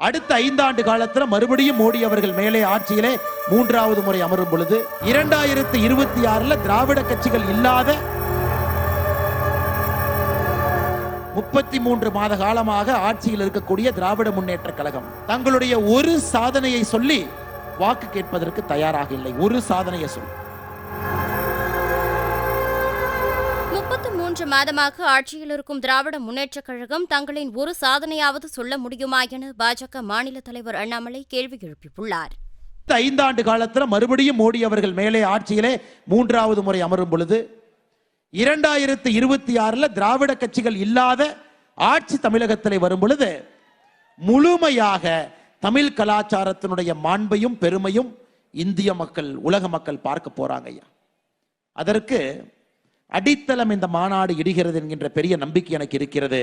அடுத்த 5 ஆண்டு காலத்துல மறுபடியும் மோடி அவர்கள் மேலே ஆட்சியிலே 3வது முறை அமரும் பொழுது 2026 திராவிட கட்சிகள் இல்லாத 33 மாத காலமாக ஆட்சியில் இருக்கக்கூடிய திராவிட முன்னேற்ற கழகம் தங்களுடைய ஒரு சாதனையை சொல்லி வாக்கு கேட்பதற்கு தயாராக இல்லை. ஒரு சாதனையை சொல்லி 33 மாதமாக ஆட்சியில் இருக்கும் திராவிட முன்னேற்றக் கழகம் தங்களின் ஒரு சாதனையாவது சொல்ல முடியுமா என பாஜக மாநில தலைவர் அண்ணாமலை கேள்வி எழுப்பியுள்ளார். 5 ஆண்டு காலத்தில் மறுபடியும் மோடி அவர்கள் மேலே ஆட்சியிலே 3வது முறை அமரும் பொழுது 2026 திராவிட கட்சிகள் இல்லாத ஆட்சி தமிழகத்தில் வரும் பொழுது முழுமையாக தமிழ் கலாச்சாரத்தினுடைய மாண்பையும் பெருமையும் இந்திய மக்கள் உலக மக்கள் பார்க்க போறாங்க ஐயா. அதற்கு அடித்தளம் இந்த மாநாடு இடுகிறது என்கின்ற பெரிய நம்பிக்கை எனக்கு இருக்கிறது.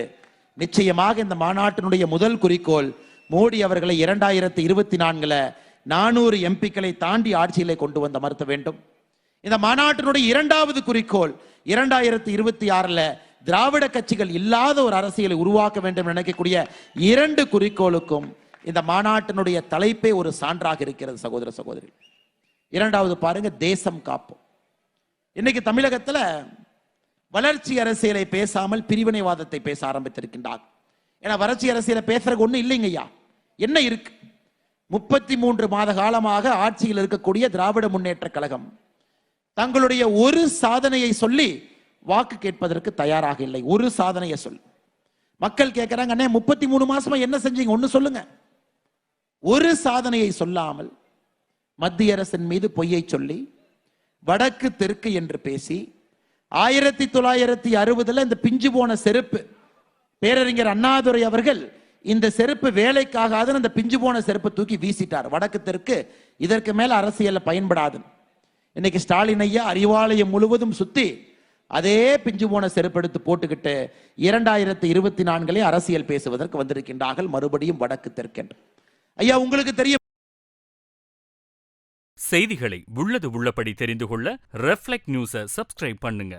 நிச்சயமாக இந்த மாநாட்டினுடைய முதல் குறிக்கோள் மோடி அவர்களை 2024 400 எம்பிக்களை தாண்டி ஆட்சியிலே கொண்டு வந்த மறுத்த வேண்டும். இந்த மாநாட்டினுடைய 2வது குறிக்கோள் 2026 திராவிட கட்சிகள் இல்லாத ஒரு அரசியலை உருவாக்க வேண்டும் நினைக்கக்கூடிய 2 குறிக்கோளுக்கும் இந்த மாநாட்டினுடைய தலைப்பே ஒரு சான்றாக இருக்கிறது சகோதர சகோதரி. 2வது பாருங்க, தேசம் காப்போம். இன்னைக்கு தமிழகத்தில் வளர்ச்சி அரசியலை பேசாமல் பிரிவினைவாதத்தை பேச ஆரம்பித்திருக்கின்றார். ஏன்னா வளர்ச்சி அரசியலை பேசுறதுக்கு ஒன்றும் இல்லைங்க ஐயா. என்ன இருக்கு? 33 மாத காலமாக ஆட்சியில் இருக்கக்கூடிய திராவிட முன்னேற்ற கழகம் தங்களுடைய ஒரு சாதனையை சொல்லி வாக்கு கேட்பதற்கு தயாராக இல்லை. ஒரு சாதனையை சொல்லி மக்கள் கேட்கிறாங்க, அண்ணே 33 மாசமா என்ன செஞ்சீங்க, ஒன்னு சொல்லுங்க. ஒரு சாதனையை சொல்லாமல் மத்திய அரசின் மீது பொய்யை சொல்லி வடக்கு தெற்கு என்று பேசி 1960 இந்த பிஞ்சு போன செருப்பு பேரறிஞர் அண்ணாதுரை அவர்கள் இந்த செருப்பு வேலைக்காகாது அந்த பிஞ்சு போன செருப்பு தூக்கி வீசிட்டார். வடக்கு தெற்கு இதற்கு மேல அரசியல்ல பயன்படாது. இன்னைக்கு ஸ்டாலின் ஐயா அறிவாலயம் முழுவதும் சுத்தி அதே பிஞ்சு போன செருப்பு எடுத்து போட்டுக்கிட்டு 2024 அரசியல் பேசுவதற்கு வந்திருக்கின்றார்கள். மறுபடியும் வடக்கு தெற்கு என்று. ஐயா உங்களுக்கு தெரியும், செய்திகளை உள்ளது உள்ளபடி தெரிந்து கொள்ள ரெஃப்ளெக்ட் நியூஸை சப்ஸ்கிரைப் பண்ணுங்க.